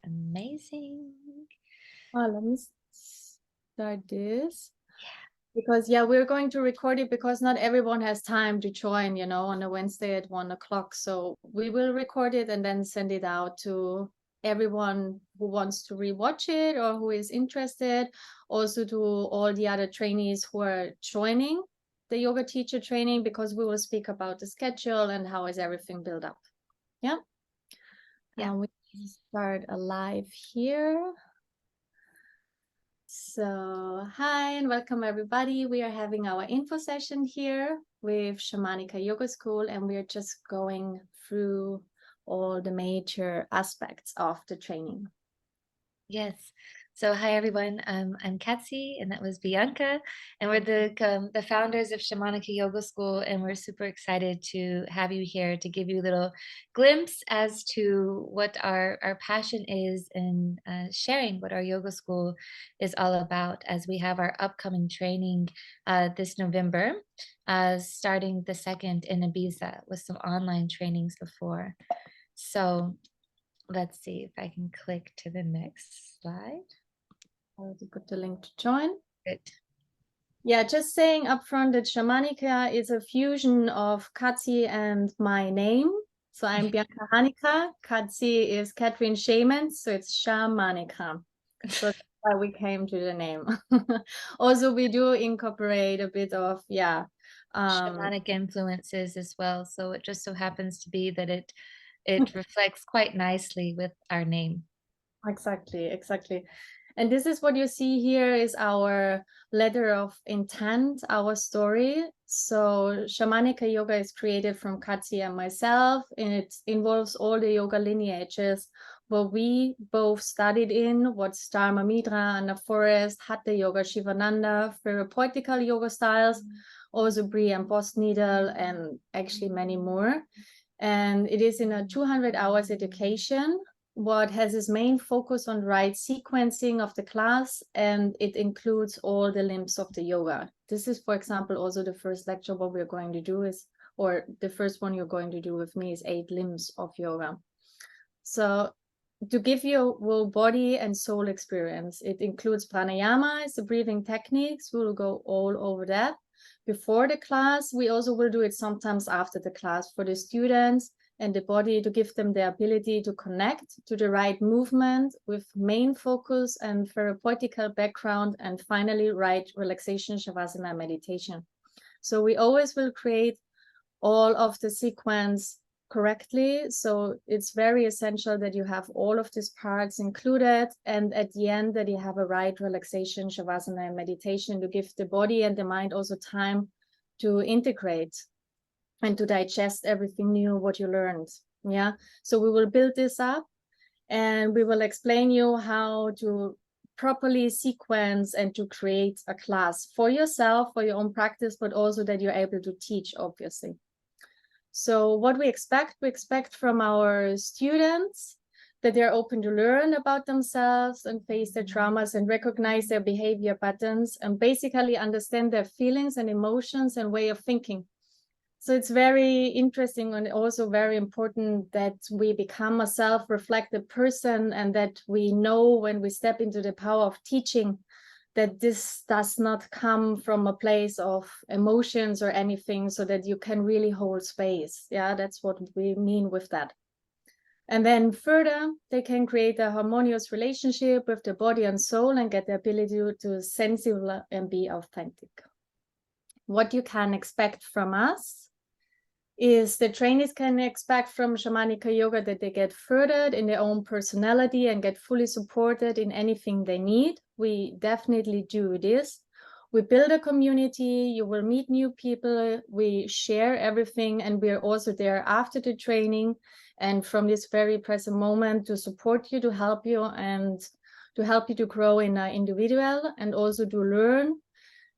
Amazing. Well, let me start this. Because we're going to record it because not everyone has time to join, on a Wednesday at 1 o'clock. So we will record it and then send it out to everyone who wants to rewatch it or who is interested. Also to all the other trainees who are joining the yoga teacher training, because we will speak about the schedule and how is everything built up. Yeah. We start a live here. So hi and welcome everybody. We are having our info session here with Shamanika Yoga School, and we're just going through all the major aspects of the training. Yes. So hi everyone. I'm Katsi, and that was Bianca, and we're the founders of Shamanika Yoga School, and we're super excited to have you here to give you a little glimpse as to what our passion is in sharing what our yoga school is all about. As we have our upcoming training this November, starting the 2nd in Ibiza with some online trainings before. So let's see if I can click to the next slide. I already put the link to join. Good. Yeah, just saying upfront that Shamanika is a fusion of Katsi and my name. So I'm Bianca Hanika. Katsi is Catherine Shaman, so it's Shamanika. So that's why we came to the name. Also, we do incorporate a bit of, Shamanic influences as well. So it just so happens to be that it reflects quite nicely with our name. Exactly. And this is what you see here is our letter of intent, our story. So Shamanika Yoga is created from Katsi and myself, and it involves all the yoga lineages where we both studied in, what's Dharma Mitra, Anna Forest, Hatha Yoga, Shivananda, therapeutical yoga styles, also Brie and Boss Needle, and actually many more. And it is in a 200 hours education what has its main focus on right sequencing of the class, and it includes all the limbs of the yoga. This is, for example, also the first lecture what we're going to do is, or the first one you're going to do with me is 8 limbs of yoga. So to give you a whole body and soul experience, it includes pranayama, it's the breathing techniques. We will go all over that before the class. We also will do it sometimes after the class for the students and the body, to give them the ability to connect to the right movement with main focus and therapeutical background, and finally right relaxation, shavasana, meditation. So we always will create all of the sequence correctly. So it's very essential that you have all of these parts included, and at the end that you have a right relaxation, shavasana, and meditation to give the body and the mind also time to integrate and to digest everything new what you learned. Yeah, so we will build this up and we will explain you how to properly sequence and to create a class for yourself, for your own practice, but also that you're able to teach, obviously. So what we expect from our students that they're open to learn about themselves and face their traumas and recognize their behavior patterns and basically understand their feelings and emotions and way of thinking. So it's very interesting and also very important that we become a self-reflective person, and that we know when we step into the power of teaching that this does not come from a place of emotions or anything, so that you can really hold space. Yeah, that's what we mean with that. And then further, they can create a harmonious relationship with the body and soul and get the ability to sensible and be authentic. What you can expect from us is the trainees can expect from Shamanika Yoga that they get furthered in their own personality and get fully supported in anything they need. We definitely do this. We build a community, you will meet new people, we share everything, and we are also there after the training and from this very present moment to support you, to help you, and to help you to grow in an individual, and also to learn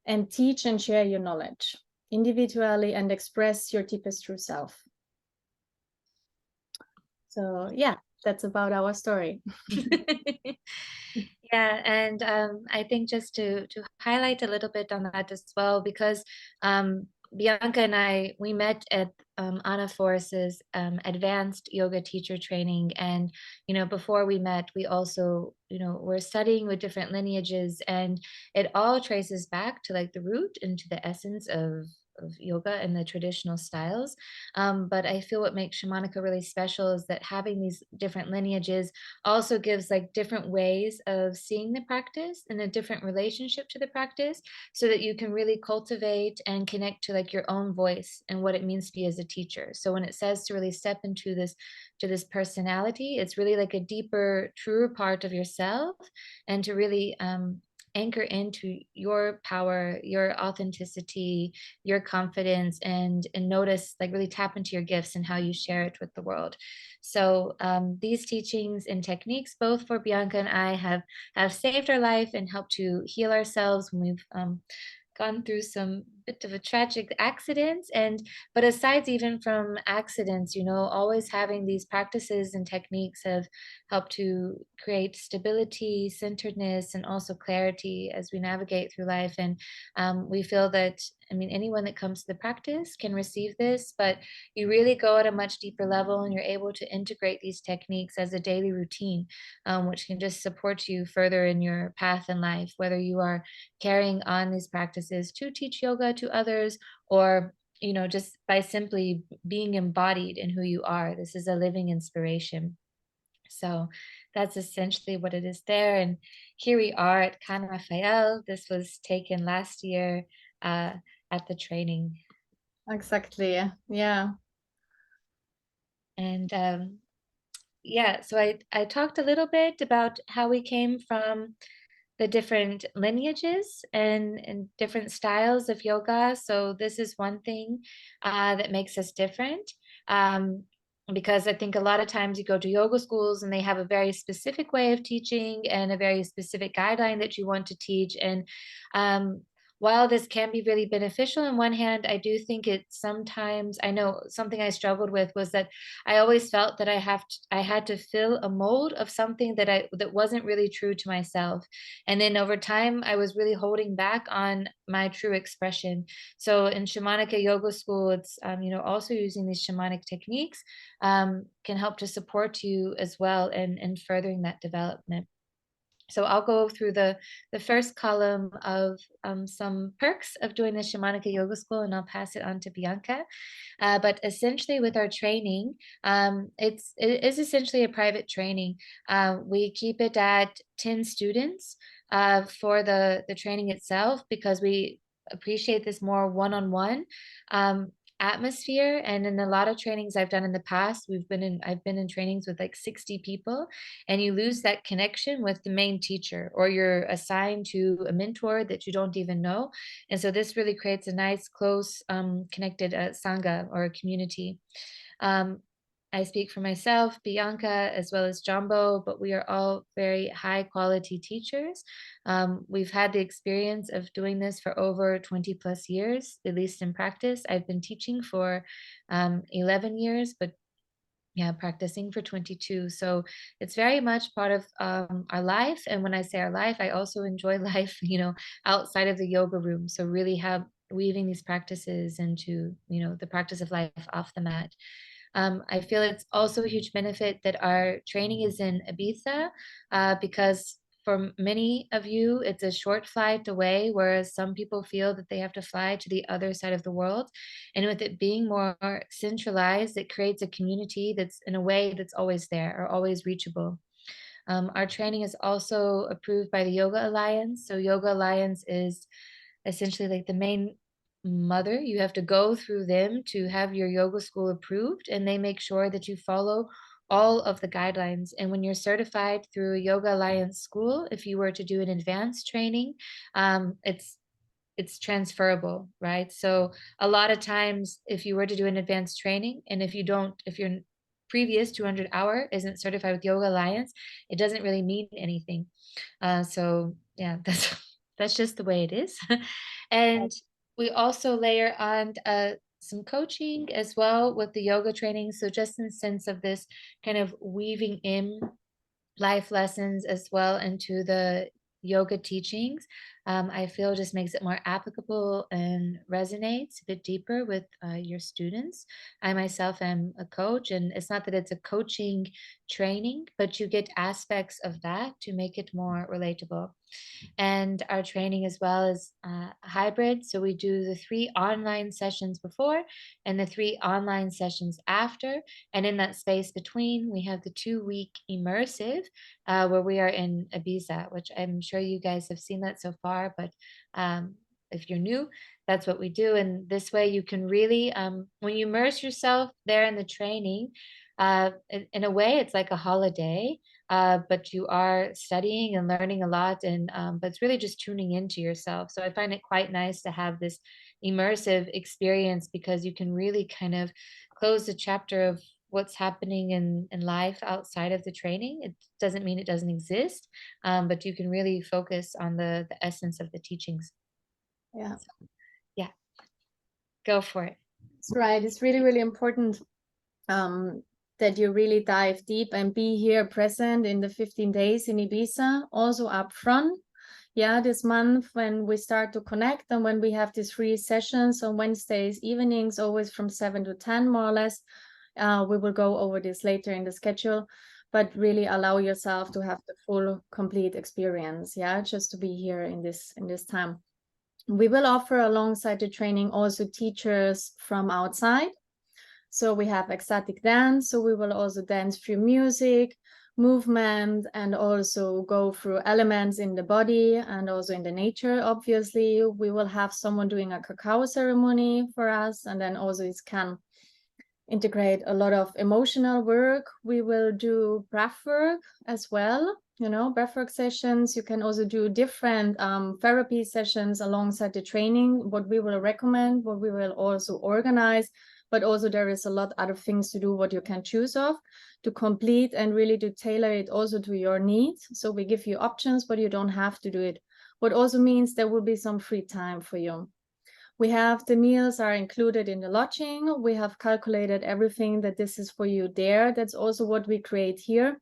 and teach and share your knowledge individually and express your deepest true self. So yeah, that's about our story. Yeah, and I think just to highlight a little bit on that as well, because Bianca and I, we met at Anna Forrest's advanced yoga teacher training. And, before we met, we also, were studying with different lineages, and it all traces back to like the root and to the essence of yoga and the traditional styles. But I feel what makes Shamanika really special is that having these different lineages also gives like different ways of seeing the practice and a different relationship to the practice, so that you can really cultivate and connect to like your own voice and what it means to be as a teacher. So when it says to really step into this personality, it's really like a deeper, truer part of yourself, and to really anchor into your power, your authenticity, your confidence, and notice, like really tap into your gifts and how you share it with the world. So these teachings and techniques, both for Bianca and I, have saved our life and helped to heal ourselves when we've gone through some bit of a tragic accidents. And but aside even from accidents, always having these practices and techniques have helped to create stability, centeredness, and also clarity as we navigate through life. And we feel that, I mean, anyone that comes to the practice can receive this, but you really go at a much deeper level and you're able to integrate these techniques as a daily routine, which can just support you further in your path in life, whether you are carrying on these practices to teach yoga to others, or just by simply being embodied in who you are. This is a living inspiration. So that's essentially what it is there. And here we are at Can Rafael. This was taken last year uh, at the training. Exactly. Yeah. And yeah, so I talked a little bit about how we came from the different lineages and different styles of yoga. So this is one thing that makes us different. Um, because I think a lot of times you go to yoga schools and they have a very specific way of teaching and a very specific guideline that you want to teach. And um, while this can be really beneficial on one hand, I do think it sometimes, I know something I struggled with was that I always felt that I had to fill a mold of something that wasn't really true to myself. And then over time, I was really holding back on my true expression. So in Shamanika Yoga School, it's also using these shamanic techniques can help to support you as well in furthering that development. So I'll go through the first column of some perks of doing the Shamanika Yoga School, and I'll pass it on to Bianca. But essentially, with our training, it is essentially a private training. We keep it at 10 students for the training itself, because we appreciate this more one-on-one atmosphere. And in a lot of trainings I've done in the past, I've been in trainings with like 60 people, and you lose that connection with the main teacher, or you're assigned to a mentor that you don't even know. And so this really creates a nice, close, connected sangha, or a community. Um, I speak for myself, Bianca, as well as Jumbo, but we are all very high quality teachers. We've had the experience of doing this for over 20 plus years, at least in practice. I've been teaching for 11 years, but yeah, practicing for 22. So it's very much part of our life. And when I say our life, I also enjoy life, outside of the yoga room. So really have weaving these practices into, the practice of life off the mat. I feel it's also a huge benefit that our training is in Ibiza, because for many of you, it's a short flight away, whereas some people feel that they have to fly to the other side of the world. And with it being more centralized, it creates a community that's in a way that's always there or always reachable. Our training is also approved by the Yoga Alliance. So Yoga Alliance is essentially like the main mother. You have to go through them to have your yoga school approved, and they make sure that you follow all of the guidelines. And when you're certified through a Yoga Alliance school, if you were to do an advanced training, it's transferable, right? So a lot of times, if you were to do an advanced training, and if your previous 200-hour isn't certified with Yoga Alliance, it doesn't really mean anything. So yeah, that's just the way it is. And we also layer on some coaching as well with the yoga training. So just in sense of this kind of weaving in life lessons as well into the yoga teachings. I feel just makes it more applicable and resonates a bit deeper with your students. I myself am a coach, and it's not that it's a coaching training, but you get aspects of that to make it more relatable. And our training as well is hybrid. So we do the 3 online sessions before and the 3 online sessions after. And in that space between, we have the 2 week immersive where we are in Ibiza, which I'm sure you guys have seen that so far. But if you're new, that's what we do. And this way you can really, when you immerse yourself there in the training, in a way, it's like a holiday, but you are studying and learning a lot, and but it's really just tuning into yourself. So I find it quite nice to have this immersive experience because you can really kind of close the chapter of what's happening in life outside of the training. It doesn't mean it doesn't exist, but you can really focus on the essence of the teachings. Yeah, Yeah, go for it. that's right. It's really, really important um, that you really dive deep and be here present in the 15 days in Ibiza, also up front. Yeah, this month when we start to connect and when we have these free sessions on Wednesdays evenings, always from 7 to 10 more or less. We will go over this later in the schedule, but really allow yourself to have the full complete experience. Yeah, just to be here in this time. We will offer alongside the training also teachers from outside. So we have ecstatic dance. So we will also dance through music, movement, and also go through elements in the body and also in the nature. Obviously, we will have someone doing a cacao ceremony for us, and then also it can integrate a lot of emotional work. We will do breath work as well, breath work sessions. You can also do different therapy sessions alongside the training, what we will recommend, what we will also organize. But also there is a lot other things to do, what you can choose of to complete and really to tailor it also to your needs. So we give you options, but you don't have to do it. What also means there will be some free time for you. We have the meals are included in the lodging. We have calculated everything that this is for you there. That's also what we create here.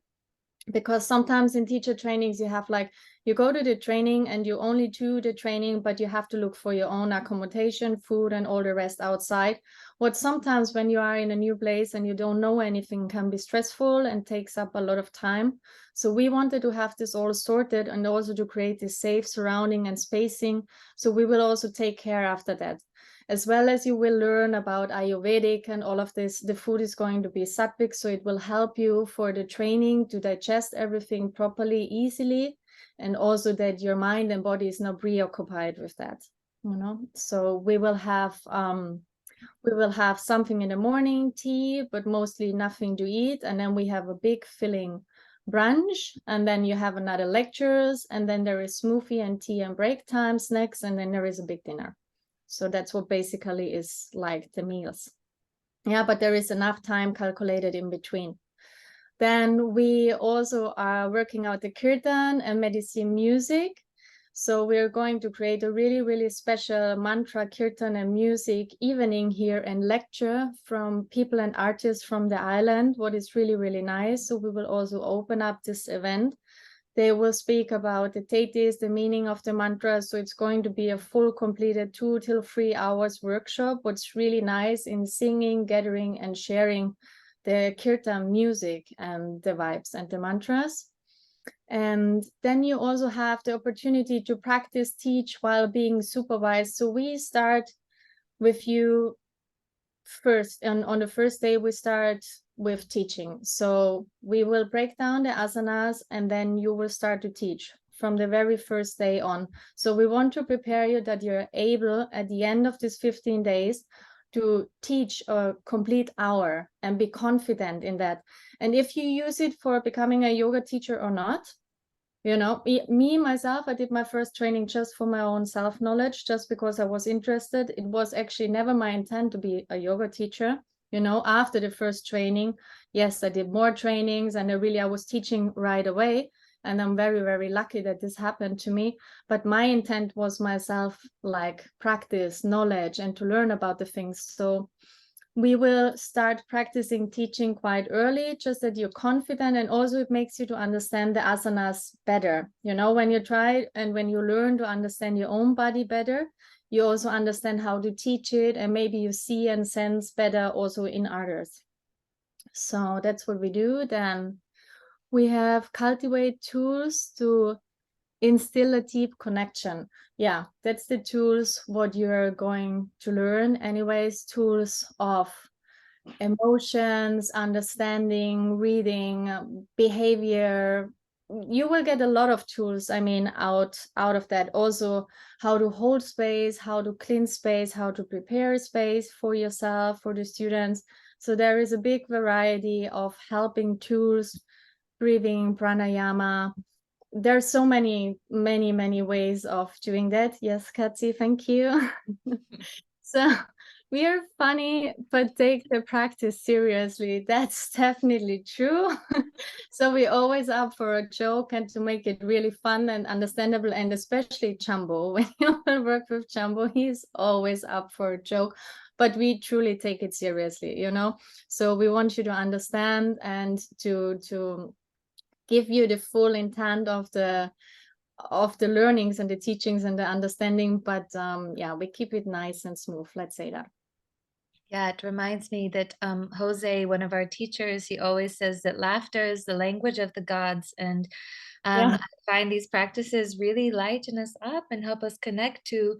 Because sometimes in teacher trainings, you have like, you go to the training and you only do the training, but you have to look for your own accommodation, food, and all the rest outside. What sometimes when you are in a new place and you don't know anything can be stressful and takes up a lot of time. So we wanted to have this all sorted and also to create this safe surrounding and spacing. So we will also take care after that. As well as you will learn about Ayurvedic and all of this, the food is going to be sattvic, so it will help you for the training to digest everything properly, easily, and also that your mind and body is not preoccupied with that. So we will have something in the morning, tea, but mostly nothing to eat, and then we have a big filling brunch, and then you have another lectures, and then there is smoothie and tea and break time snacks, and then there is a big dinner. So that's what basically is like the meals. Yeah, but there is enough time calculated in between. Then we also are working out the kirtan and medicine music. So we're going to create a really, really special mantra, kirtan and music evening here and lecture from people and artists from the island, what is really, really nice. So we will also open up this event. They will speak about the tetis, the meaning of the mantra. So it's going to be a full completed 2 till 3 hours workshop. What's really nice in singing, gathering, and sharing the kirtan music and the vibes and the mantras. And then you also have the opportunity to practice, teach while being supervised. So we start with you first, and on the first day we start with teaching. So we will break down the asanas and then you will start to teach from the very first day on. So we want to prepare you that you're able at the end of these 15 days to teach a complete hour and be confident in that. And if you use it for becoming a yoga teacher or not, me myself, I did my first training just for my own self-knowledge, just because I was interested. It was actually never my intent to be a yoga teacher. After the first training, yes, I did more trainings and I was teaching right away. And I'm very, very lucky that this happened to me. But my intent was myself, like practice, knowledge, and to learn about the things. So We will start practicing teaching quite early, just that you're confident, and also it makes you to understand the asanas better. You know, when you try and when you learn to understand your own body better, you also understand how to teach it, and maybe you see and sense better also in others. So that's what we do. Then we have cultivate tools to instill a deep connection. Yeah, that's the tools what you're going to learn anyways, tools of emotions, understanding, reading, behavior. You will get a lot of tools, I mean, out of that. Also, how to hold space, how to clean space, how to prepare space for yourself, for the students. So there is a big variety of helping tools, breathing, pranayama. There's so many ways of doing that. Yes, Katsi, thank you. So we are funny, but take the practice seriously. That's definitely true. So we always up for a joke and to make it really fun and understandable, and especially Chambo. When you work with Chambo, he's always up for a joke, but we truly take it seriously, you know? So we want you to understand and to give you the full intent of the learnings and the teachings and the understanding, but yeah, we keep it nice and smooth, let's say that. Yeah, it reminds me that Jose, one of our teachers, he always says that laughter is the language of the gods. And Yeah, I find these practices really lighten us up and help us connect to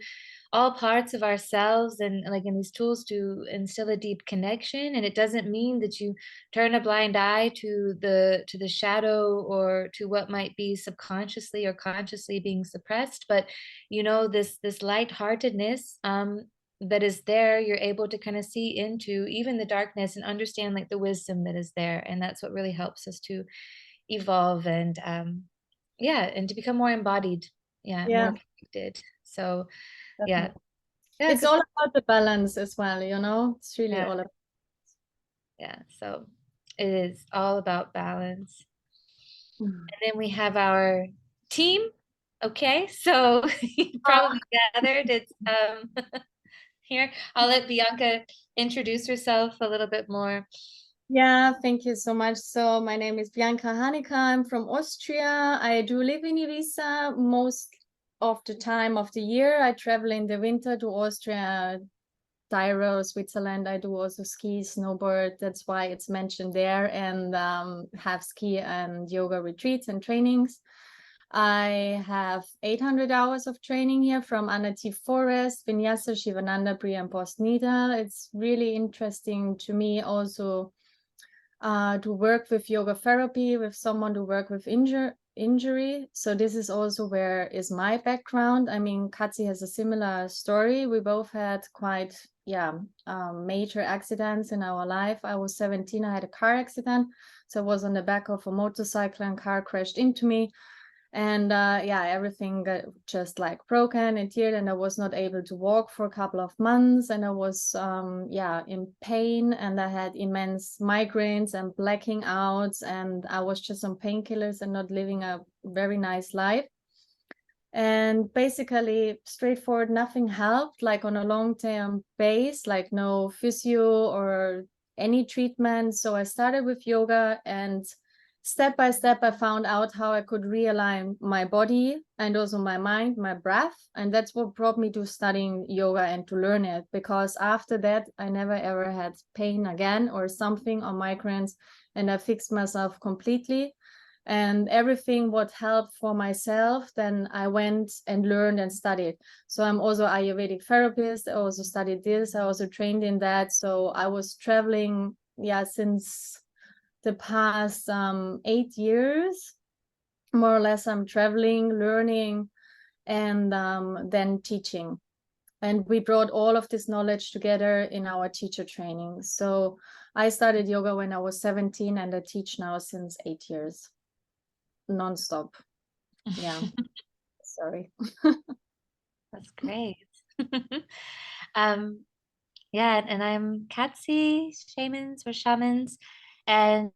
all parts of ourselves, and like in these tools to instill a deep connection. And it doesn't mean that you turn a blind eye to the shadow or to what might be subconsciously or consciously being suppressed, but you know, this lightheartedness that is there, you're able to kind of see into even the darkness and understand like the wisdom that is there. And that's what really helps us to evolve and yeah, and to become more embodied, yeah, yeah, more connected. So yeah, definitely. yeah, It's because all about the balance as well, you know? It's really yeah, all about. yeah. So it is all about balance. Mm. And then we have our team. Okay, so you Oh, probably gathered. It's here. I'll let Bianca introduce herself a little bit more. yeah, thank you so much. So my name is Bianca Hanika. I'm from Austria. I do live in Ibiza most of the time of the year. I travel in the winter to Austria, Tyrol, Switzerland. I do also ski, snowboard. That's why it's mentioned there, and have ski and yoga retreats and trainings. I have 800 hours of training here from Anati Forest, Vinyasa, Shivananda, Priya, and Postnita. It's really interesting to me also to work with yoga therapy with someone to work with injury. So this is also where is my background. I mean, Katsi has a similar story. We both had quite major accidents in our life. I was 17. I had a car accident. So I was on the back of a motorcycle and car crashed into me, and yeah, everything got just like broken and teared, and I was not able to walk for a couple of months, and I was in pain, and I had immense migraines and blacking outs, and I was just on painkillers and not living a very nice life. And basically straightforward, nothing helped, like on a long-term base, like no physio or any treatment. So I started with yoga, and step by step I found out how I could realign my body and also my mind, my breath. And that's what brought me to studying yoga and to learn it, because after that I never ever had pain again or something or migraines, and I fixed myself completely. And everything what helped for myself, then I went and learned and studied. So I'm also Ayurvedic therapist. I also studied this. I also trained in that. So I was traveling, since the past 8 years, more or less. I'm traveling, learning, and then teaching. And we brought all of this knowledge together in our teacher training. So I started yoga when I was 17, and I teach now since 8 years, nonstop. Yeah, sorry. That's great. um, yeah, and I'm Katsi, shamans, we're shamans. And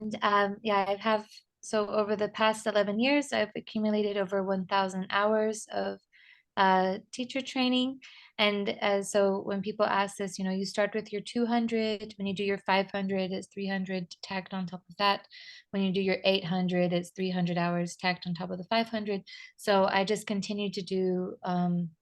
yeah, I have, so over the past 11 years, I've accumulated over 1,000 hours of teacher training. And so when people ask this, you start with your 200. When you do your 500, it's 300 tacked on top of that. When you do your 800, it's 300 hours tacked on top of the 500. So I just continue to do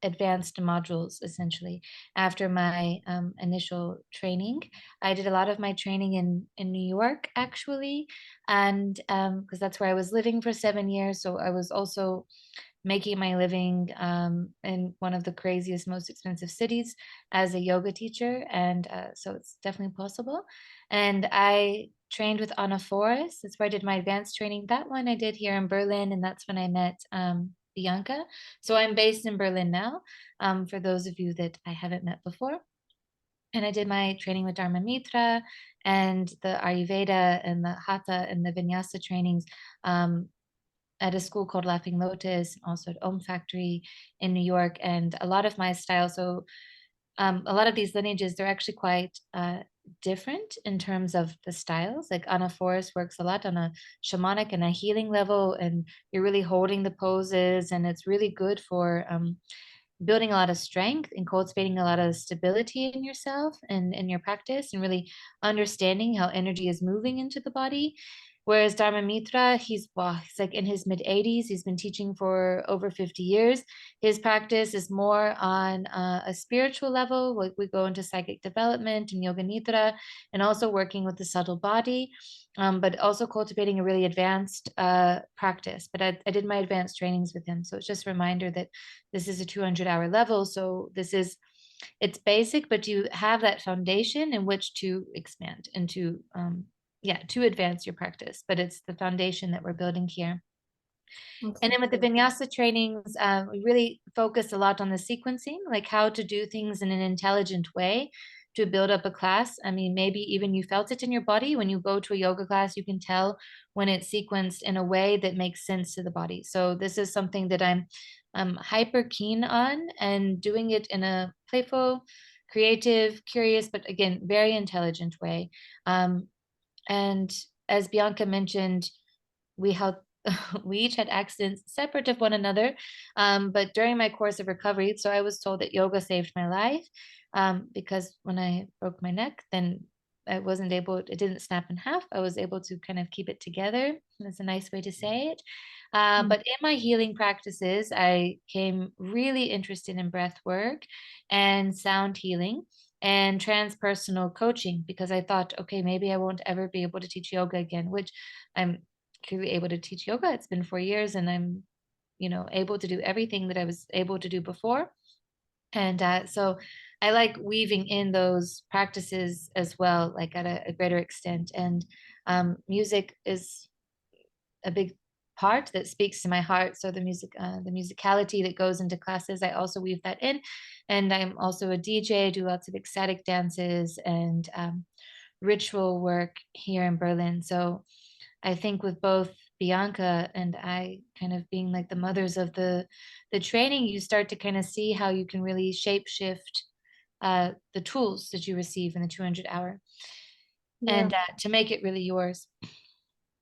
advanced modules essentially after my initial training. I did a lot of my training in New York actually, and because that's where I was living for 7 years. So I was also making my living in one of the craziest, most expensive cities as a yoga teacher. And so it's definitely possible. And I trained with Anna Forrest. That's where I did my advanced training. That one I did here in Berlin, and that's when I met Bianca. So I'm based in Berlin now, for those of you that I haven't met before. And I did my training with Dharma Mitra and the Ayurveda and the Hatha and the Vinyasa trainings at a school called Laughing Lotus, also at Om Factory in New York. And a lot of my style, so a lot of these lineages, they're actually quite different in terms of the styles. Like Anna Forrest works a lot on a shamanic and a healing level, and you're really holding the poses, and it's really good for building a lot of strength and cultivating a lot of stability in yourself and in your practice, and really understanding how energy is moving into the body. Whereas Dharma Mitra, he's like in his mid 80s. He's been teaching for over 50 years. His practice is more on a spiritual level. Like we go into psychic development and yoga nidra, and also working with the subtle body, but also cultivating a really advanced practice. But I did my advanced trainings with him. So it's just a reminder that this is a 200-hour level. So it's basic, but you have that foundation in which to expand and to advance your practice. But it's the foundation that we're building here. And then with the Exactly. vinyasa trainings, we really focus a lot on the sequencing, like how to do things in an intelligent way to build up a class. I mean, maybe even you felt it in your body. When you go to a yoga class, you can tell when it's sequenced in a way that makes sense to the body. So this is something that I'm hyper keen on, and doing it in a playful, creative, curious, but again, very intelligent way. And as Bianca mentioned, we held we each had accidents separate of one another. But during my course of recovery, so I was told that yoga saved my life, because when I broke my neck, then it didn't snap in half. I was able to kind of keep it together. That's a nice way to say it. Mm. But in my healing practices, I came really interested in breath work and sound healing and transpersonal coaching, because I thought, okay, maybe I won't ever be able to teach yoga again, which I'm clearly able to teach yoga. It's been 4 years, and I'm, able to do everything that I was able to do before. And so I like weaving in those practices as well, like at a greater extent. And music is a big part that speaks to my heart. So the musicality that goes into classes, I also weave that in. And I'm also a DJ, do lots of ecstatic dances and ritual work here in Berlin. So I think with both Bianca and I kind of being like the mothers of the training, you start to kind of see how you can really shape shift the tools that you receive in the 200-hour, Yeah. and to make it really yours.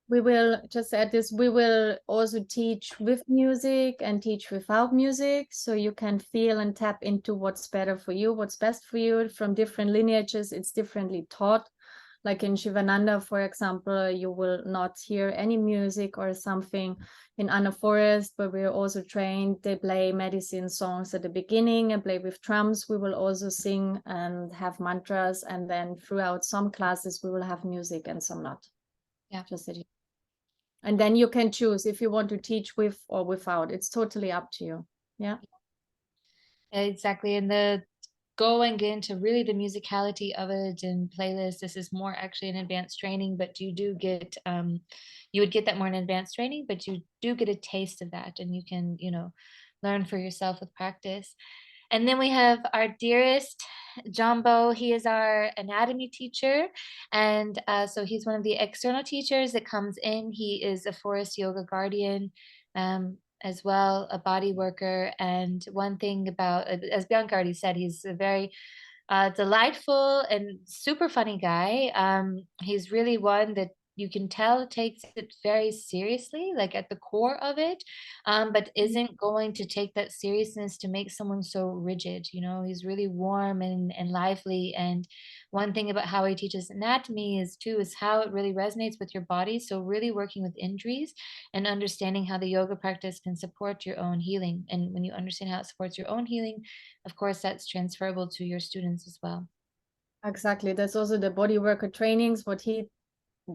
We will just add this, we will also teach with music and teach without music, so you can feel and tap into what's better for you, what's best for you. From different lineages, it's differently taught. Like in Shivananda, for example, you will not hear any music or something. In Anna Forest, where we're also trained, they play medicine songs at the beginning and play with drums. We will also sing and have mantras, and then throughout some classes, we will have music and some not. Yeah. Just that and then you can choose if you want to teach with or without. It's totally up to you. Yeah. Exactly. And the going into really the musicality of it and playlist, this is more actually an advanced training, but you would get that more in advanced training, but you do get a taste of that, and you can, learn for yourself with practice. And then we have our dearest Jumbo. He is our anatomy teacher. And so he's one of the external teachers that comes in. He is a forest yoga guardian, as well, a body worker. And one thing about, as Bianca already said, he's a very delightful and super funny guy. He's really one that you can tell takes it very seriously, like at the core of it, but isn't going to take that seriousness to make someone so rigid. You know, he's really warm and lively. And one thing about how he teaches anatomy is how it really resonates with your body. So really working with injuries and understanding how the yoga practice can support your own healing. And when you understand how it supports your own healing, of course, that's transferable to your students as well. Exactly. That's also the body worker trainings, what he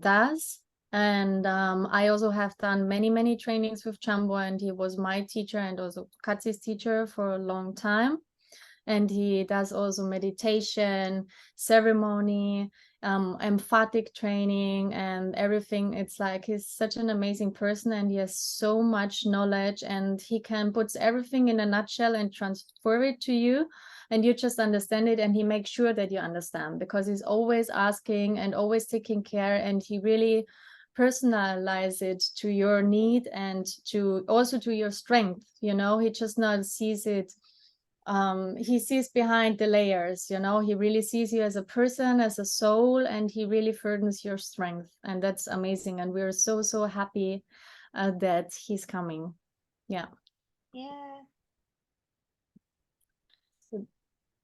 does. And I also have done many, many trainings with Jumbo, and he was my teacher and also Katsi's teacher for a long time. And he does also meditation, ceremony, emphatic training, and everything. It's like he's such an amazing person, and he has so much knowledge, and he can put everything in a nutshell and transfer it to you, and you just understand it. And he makes sure that you understand, because he's always asking and always taking care, and he really personalize it to your need and to also to your strength. You know, he just not sees it, he sees behind the layers. You know, he really sees you as a person, as a soul, and he really furthers your strength, and that's amazing. And we're so, so happy that he's coming. Yeah. Yeah. So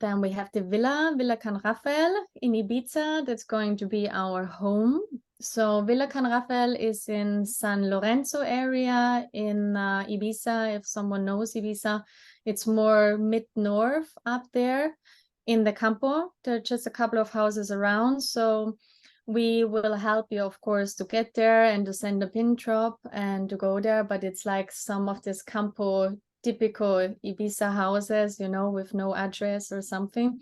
then we have the Villa Can Rafael in Ibiza. That's going to be our home. So Villa Can Rafael is in San Lorenzo area in Ibiza. If someone knows Ibiza, it's more mid-north up there in the Campo. There are just a couple of houses around. So we will help you, of course, to get there and to send a pin drop and to go there. But it's like some of this Campo typical Ibiza houses, you know, with no address or something.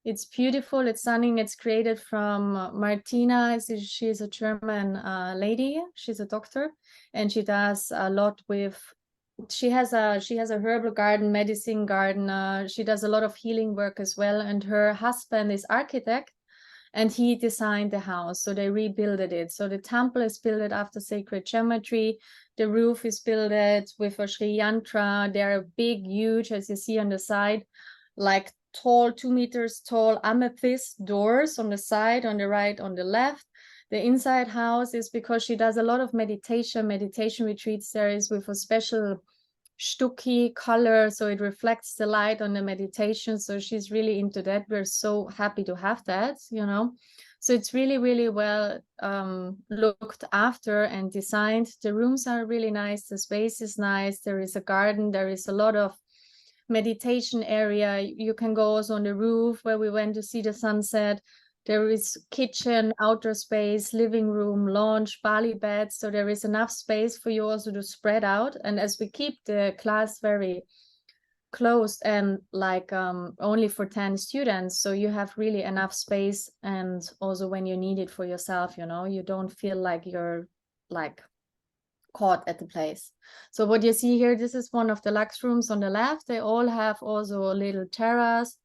It's beautiful. It's stunning. It's created from Martina. She's a German lady. She's a doctor, and she does a lot with. She has a herbal garden, medicine garden. She does a lot of healing work as well. And her husband is architect, and he designed the house. So they rebuilded it. So the temple is built after sacred geometry. The roof is built with a Sri Yantra. They're big, huge, as you see on the side, like tall, 2 meters tall amethyst doors on the side, on the right, on the left. The inside house is because she does a lot of meditation retreats. There is with a special stucky color, so it reflects the light on the meditation. So she's really into that. We're so happy to have that, you know. So it's really, really well looked after and designed. The rooms are really nice. The space is nice. There is a garden. There is a lot of meditation area. You can go also on the roof where we went to see the sunset. There is kitchen, outdoor space, living room, lounge, Bali bed. So there is enough space for you also to spread out. And as we keep the class very closed and like only for 10 students, so you have really enough space. And also when you need it for yourself, you know, you don't feel like you're like caught at the place. So what you see here, this is one of the lux rooms on the left. They all have also a little terrace,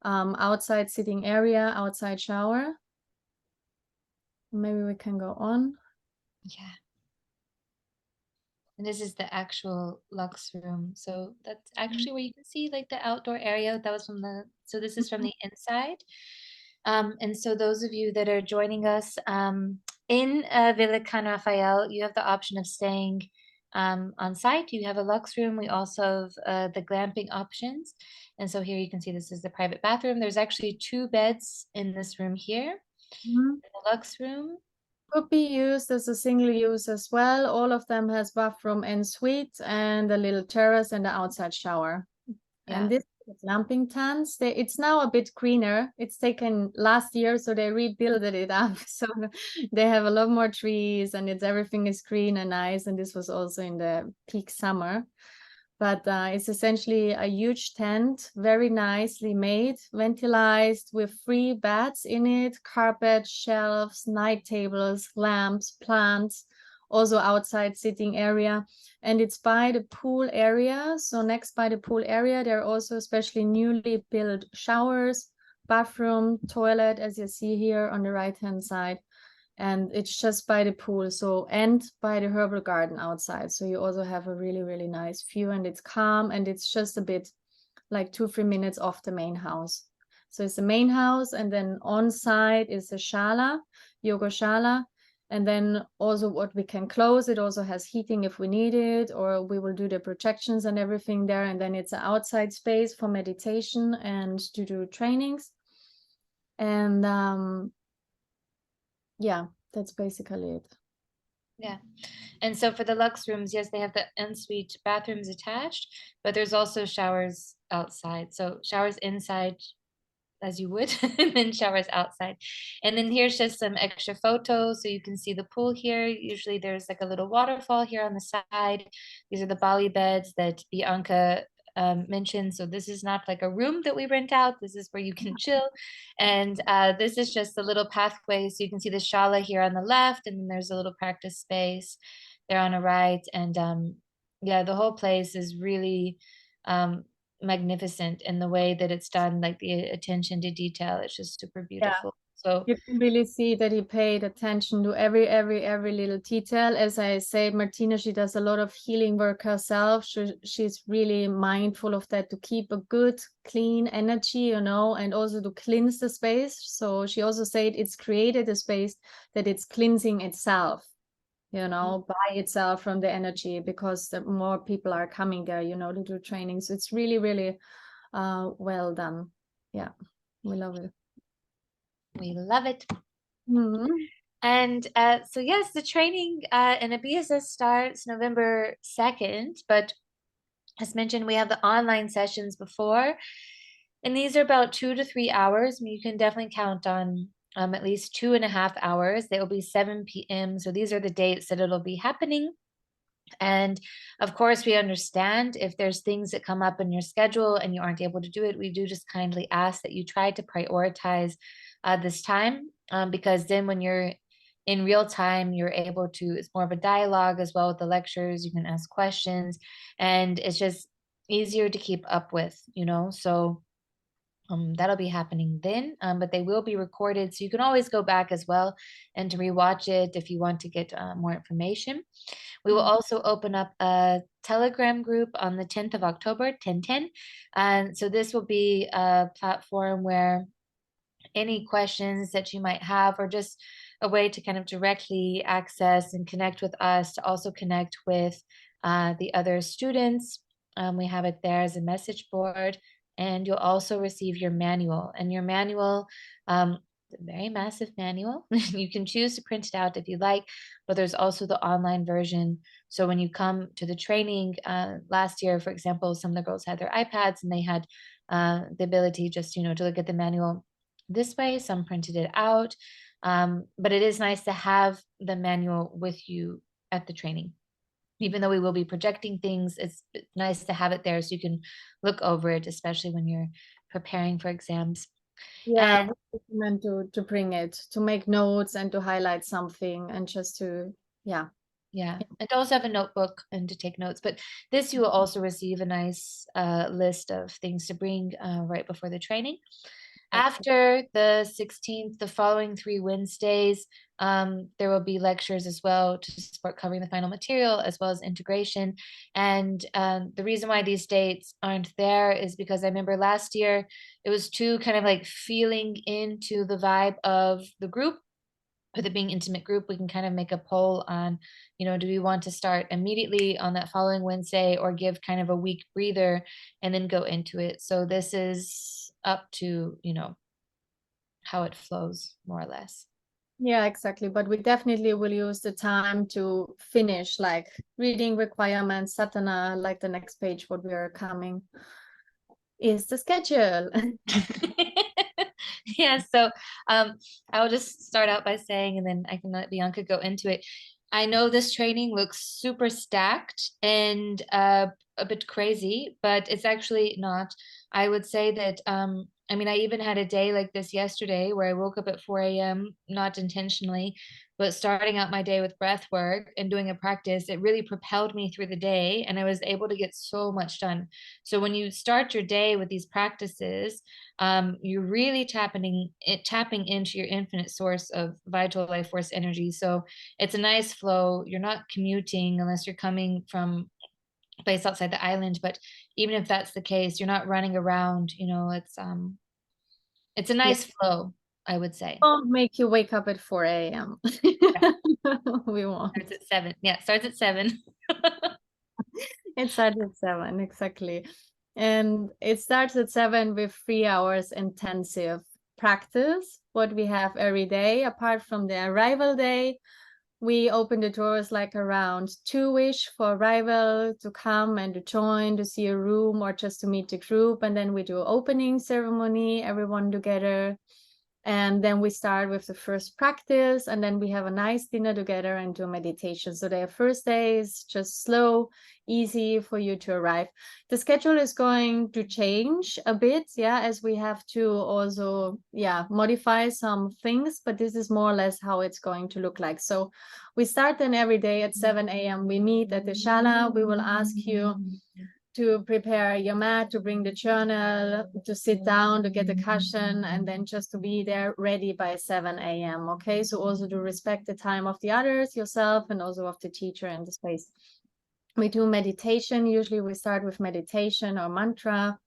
outside sitting area, outside shower. Maybe we can go on. Yeah. And this is the actual Lux room. So that's actually where you can see like the outdoor area. That was from so this is from the inside. And so those of you that are joining us in Villa Can Rafael, you have the option of staying on site. You have a Lux room. We also have the glamping options. And so here you can see this is the private bathroom. There's actually 2 beds in this room here, Mhm. in the Lux room. Could be used as a single use as well. All of them has bathroom and suite and a little terrace and the outside shower. Yeah. And this is glamping tents. It's now a bit greener. It's taken last year, so they rebuilt it up. So they have a lot more trees, and everything is green and nice. And this was also in the peak summer. But it's essentially a huge tent, very nicely made, ventilized, with 3 beds in it, carpet, shelves, night tables, lamps, plants, also outside sitting area. And it's by the pool area. So next by the pool area, there are also especially newly built showers, bathroom, toilet, as you see here on the right-hand side. And it's just by the pool, so, and by the herbal garden outside. So you also have a really, really nice view, and it's calm, and it's just a bit like 2-3 minutes off the main house. So it's the main house, and then on site is a shala, yoga shala. And then also what we can close, it also has heating if we need it, or we will do the projections and everything there. And then it's an outside space for meditation and to do trainings. And yeah, that's basically it. Yeah. And so for the Lux rooms, yes, they have the ensuite bathrooms attached, but there's also showers outside. So showers inside as you would, and then showers outside. And then here's just some extra photos. So you can see the pool here. Usually there's like a little waterfall here on the side. These are the Bali beds that Bianca mentioned. So this is not like a room that we rent out. This is where you can chill. And this is just a little pathway. So you can see the shala here on the left, and then there's a little practice space there on the right. And yeah, the whole place is really magnificent in the way that it's done, like the attention to detail. It's just super Yeah. beautiful. So You can really see that he paid attention to every little detail. As I say, Martina, she does a lot of healing work herself. She's really mindful of that to keep a good, clean energy, you know, and also to cleanse the space. So she also said it's created a space that it's cleansing itself, you know, by itself from the energy, because the more people are coming there, you know, to do training. So it's really, really well done. Yeah, we love it. we love it. Mhm. And so yes, the training in a BSS starts November 2nd, but as mentioned, we have the online sessions before, and these are about 2 to 3 hours. I mean, you can definitely count on at least 2.5 hours. They will be 7 p.m. So these are the dates that it'll be happening. And of course, we understand if there's things that come up in your schedule and you aren't able to do it, we do just kindly ask that you try to prioritize this time, because then when you're in real time, you're able to, it's more of a dialogue as well with the lectures. You can ask questions and it's just easier to keep up with, you know? So that'll be happening then, but they will be recorded. So you can always go back as well and to rewatch it if you want to get more information. We will also open up a Telegram group on the 10th of October, 10:10. And so this will be a platform where any questions that you might have, or just a way to kind of directly access and connect with us, to also connect with the other students. We have it there as a message board, and you'll also receive your manual. And your manual, a very massive manual. You can choose to print it out if you like, but there's also the online version. So when you come to the training, last year, for example, some of the girls had their iPads and they had the ability just, you know, to look at the manual this way. Some printed it out. But it is nice to have the manual with you at the training. Even though we will be projecting things, it's nice to have it there so you can look over it, especially when you're preparing for exams. Yeah, And we recommend to bring it, to make notes and to highlight something and just to, yeah. yeah, and to also have a notebook and to take notes. But this, you will also receive a nice list of things to bring right before the training. Exactly. After the 16th, the following 3 Wednesdays, there will be lectures as well to support covering the final material as well as integration. And the reason why these dates aren't there is because I remember last year it was too kind of like feeling into the vibe of the group. With it being intimate group, we can kind of make a poll on, you know, do we want to start immediately on that following Wednesday or give kind of a week breather and then go into it. So this is up to, you know, how it flows more or less. Yeah, exactly. But we definitely will use the time to finish like reading requirements, Satana, like the next page, what we are coming is the schedule. Yeah, so I will just start out by saying, and then I can let Bianca go into it. I know this training looks super stacked and a bit crazy, but it's actually not. I would say that, I mean, I even had a day like this yesterday where I woke up at 4 a.m., not intentionally, but starting out my day with breath work and doing a practice, it really propelled me through the day and I was able to get so much done. So when you start your day with these practices, you're really tapping into your infinite source of vital life force energy. So it's a nice flow. You're not commuting unless you're coming from a place outside the island, but even if that's the case, you're not running around, you know, it's a Yeah. nice flow. I would say. Won't make you wake up at 4 a.m. Yeah, We won't. starts at 7. Yeah, starts at 7. It starts at 7, exactly. And it starts at 7 with 3 hours intensive practice, what we have every day. Apart from the arrival day, we open the doors like around 2-ish for arrival to come and to join, to see a room or just to meet the group. And then we do opening ceremony, everyone together. And then we start with the first practice, and then we have a nice dinner together and do meditation. So the first day is just slow, easy for you to arrive. The schedule is going to change a bit, yeah, as we have to also, yeah, modify some things, but this is more or less how it's going to look like. So we start then every day at 7 a.m. We meet at the shala. We will ask you to prepare your mat, to bring the journal, to sit down, to get the cushion, and then just to be there ready by 7 a.m. Okay, so also to respect the time of the others, yourself, and also of the teacher and the space. We do meditation. Usually we start with meditation or mantra,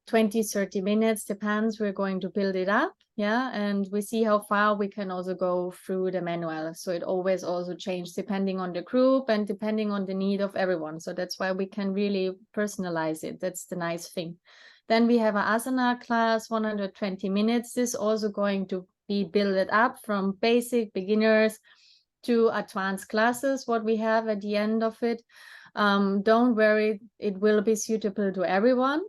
20-30 minutes, depends. We're going to build it up, yeah, and we see how far we can also go through the manual. So it always also changes depending on the group and depending on the need of everyone. So that's why we can really personalize it. That's the nice thing. Then we have an asana class, 120 minutes. This also going to be built up from basic beginners to advanced classes, what we have at the end of it. Don't worry, it will be suitable to everyone.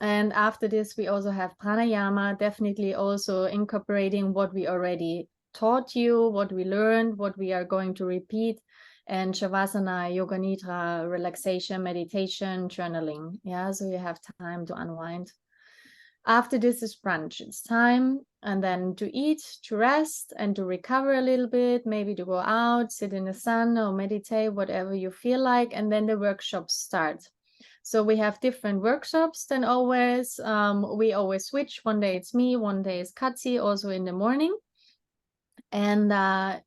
And after this, we also have pranayama, definitely also incorporating what we already taught you, what we learned, what we are going to repeat, and shavasana, yoga nidra, relaxation, meditation, journaling. Yeah, so you have time to unwind. After this is brunch. It's time and then to eat, to rest, and to recover a little bit, maybe to go out, sit in the sun or meditate, whatever you feel like, and then the workshops start. So we have different workshops then always. We always switch. One day it's me, one day is Katsi, also in the morning. And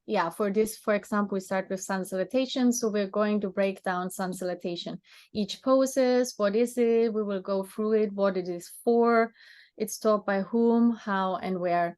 yeah, for this, for example, we start with sun salutation. So we're going to break down sun salutation. Each poses, what is it? We will go through it, what it is for. It's taught by whom, how, and where.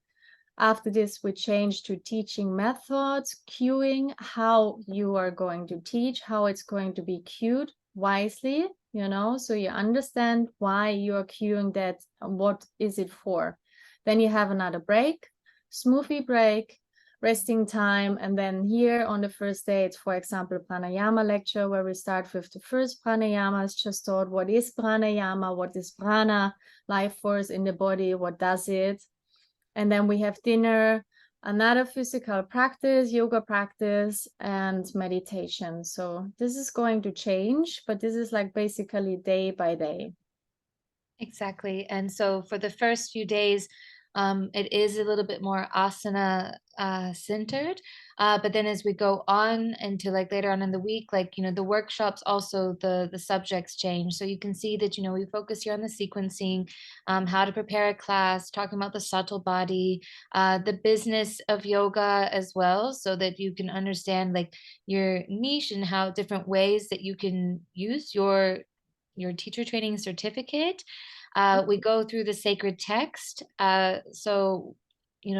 After this, we change to teaching methods, cueing, how you are going to teach, how it's going to be cued wisely, you know, so you understand why you are cueing that, what is it for. Then you have another break, smoothie break, resting time. And then here on the first day, it's, for example, pranayama lecture, where we start with the first pranayama. It's just taught what is pranayama, what is prana, life force in the body, what does it. And then we have dinner, another physical practice, yoga practice, and meditation. So this is going to change, but this is like basically day by day. Exactly. And so for the first few days, it is a little bit more asana centered. But then as we go on into like later on in the week, like, the workshops, also the subjects change. So you can see that, we focus here on the sequencing, how to prepare a class, talking about the subtle body, the business of yoga as well, so that you can understand like your niche and how different ways that you can use your teacher training certificate. We go through the sacred text. So,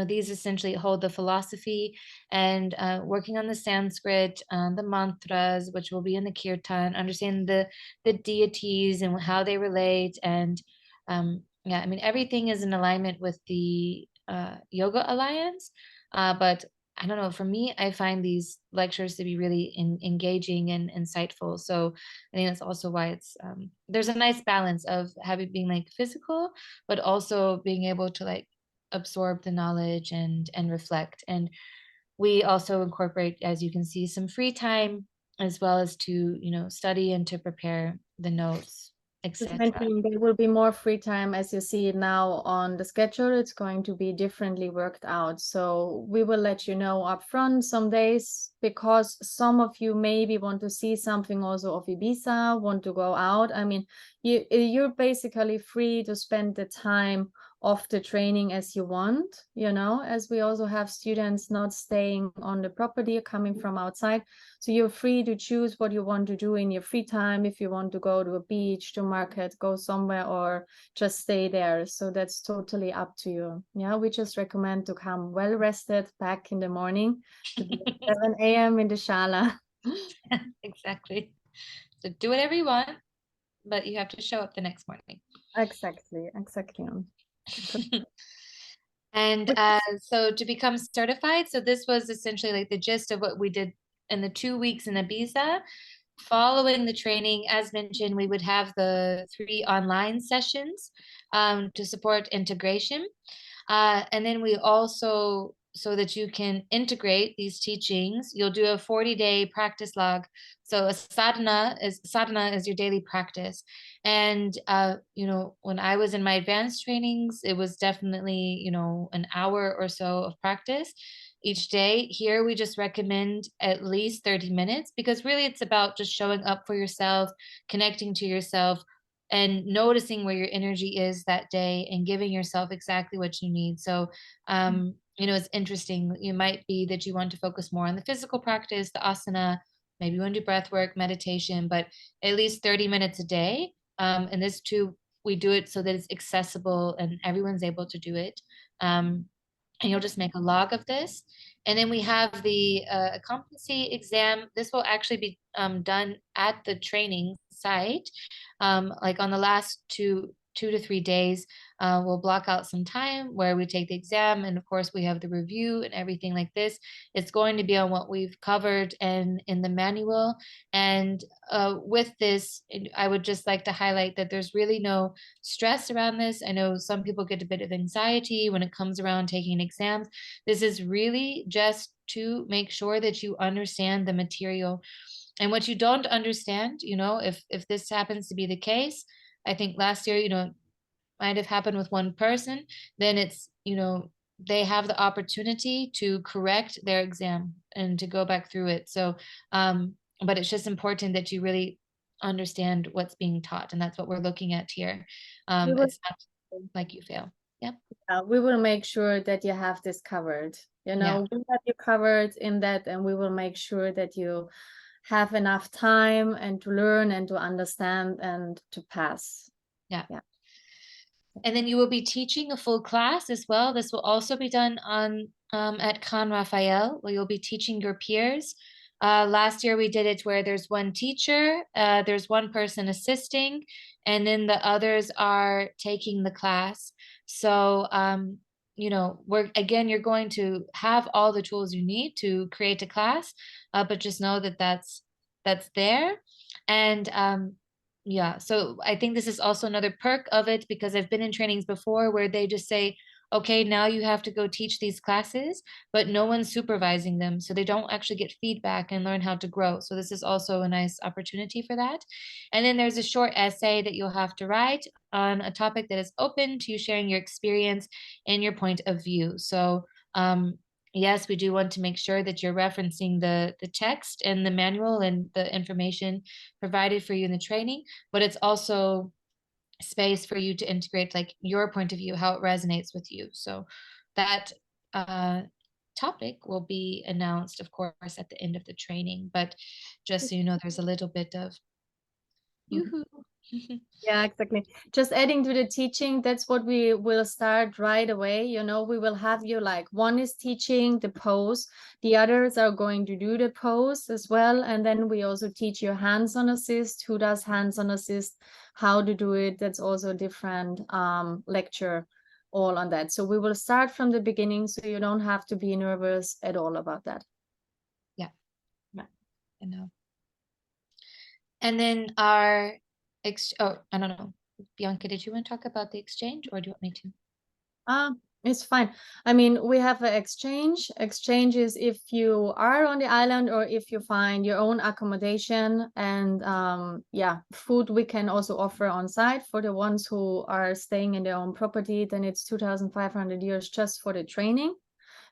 these essentially hold the philosophy and working on the Sanskrit, the mantras, which will be in the kirtan, understanding the deities and how they relate. And yeah, I mean, everything is in alignment with the Yoga Alliance. But I don't know, for me, I find these lectures to be really engaging and insightful. So I think that's also why there's a nice balance of having being like physical, but also being able to like absorb the knowledge and reflect. And we also incorporate, as you can see, some free time as well as to, study and to prepare the notes, Just etc. mentioning there will be more free time as you see it now on the schedule. It's going to be differently worked out. So we will let you know upfront. Some days because some of you maybe want to see something also of Ibiza, want to go out. I mean, you're basically free to spend the time of the training as you want, you know, as we also have students not staying on the property, coming from outside. So you're free to choose what you want to do in your free time. If you want to go to a beach, to market, go somewhere, or just stay there. So that's totally up to you. Yeah, we just recommend to come well rested back in the morning to be at 7 a.m. in the Shala. Exactly. So do whatever you want, but you have to show up the next morning. Exactly, exactly. And Which so to become certified, so this was essentially like the gist of what we did in the 2 weeks in Ibiza. Following the training, as mentioned, we would have the 3 online sessions to support integration. And then we also, so that you can integrate these teachings, you'll do a 40-day practice log. So a sadhana is your daily practice. And when I was in my advanced trainings, it was definitely, an hour or so of practice each day. Here we just recommend at least 30 minutes, because really it's about just showing up for yourself, connecting to yourself, and noticing where your energy is that day and giving yourself exactly what you need. So, it's interesting. It might be that you want to focus more on the physical practice, the asana, maybe you want to do breath work, meditation, but at least 30 minutes a day. And this too, we do it so that it's accessible and everyone's able to do it. And you'll just make a log of this. And then we have the competency exam. This will actually be done at the training site, like on the last two to 3 days. We'll block out some time where we take the exam, and of course we have the review and everything like this. It's going to be on what we've covered and in the manual. And with this, I would just like to highlight that there's really no stress around this. I know some people get a bit of anxiety when it comes around taking exams. This is really just to make sure that you understand the material. And what you don't understand, if this happens to be the case, I think last year, might have happened with one person, then it's, they have the opportunity to correct their exam and to go back through it. So, but it's just important that you really understand what's being taught. And that's what we're looking at here. we will, It's not like you fail. Yep. we will make sure that you have this covered. You Yeah. know, we have you covered in that, and we will make sure that you have enough time and to learn and to understand and to pass. Yeah. Yeah. And then you will be teaching a full class as well. This will also be done on at Can Rafael, where you'll be teaching your peers. Last year we did it where there's one teacher, there's one person assisting, and then the others are taking the class. So you're going to have all the tools you need to create a class, but just know that that's there. And yeah, so I think this is also another perk of it, because I've been in trainings before where they just say, okay, now you have to go teach these classes, but no one's supervising them. So they don't actually get feedback and learn how to grow. So this is also a nice opportunity for that. And then there's a short essay that you'll have to write on a topic that is open to you sharing your experience and your point of view. So yes, we do want to make sure that you're referencing the text and the manual and the information provided for you in the training, but it's also space for you to integrate like your point of view, how it resonates with you. So that topic will be announced, of course, at the end of the training, but just so you know, there's a little bit of yoo-hoo. Yeah, exactly. Just adding to the teaching, that's what we will start right away. You know, we will have you like one is teaching the pose, the others are going to do the pose as well. And then we also teach you hands-on assist, who does hands-on assist, how to do it. That's also a different lecture all on that. So we will start from the beginning, so you don't have to be nervous at all about that. Yeah, right. I know. And then our I don't know. Bianca, did you want to talk about the exchange, or do you want me to? It's fine. I mean, we have an exchange. Exchange is if you are on the island or if you find your own accommodation, and yeah, food we can also offer on site for the ones who are staying in their own property. Then it's 2,500 euros just for the training.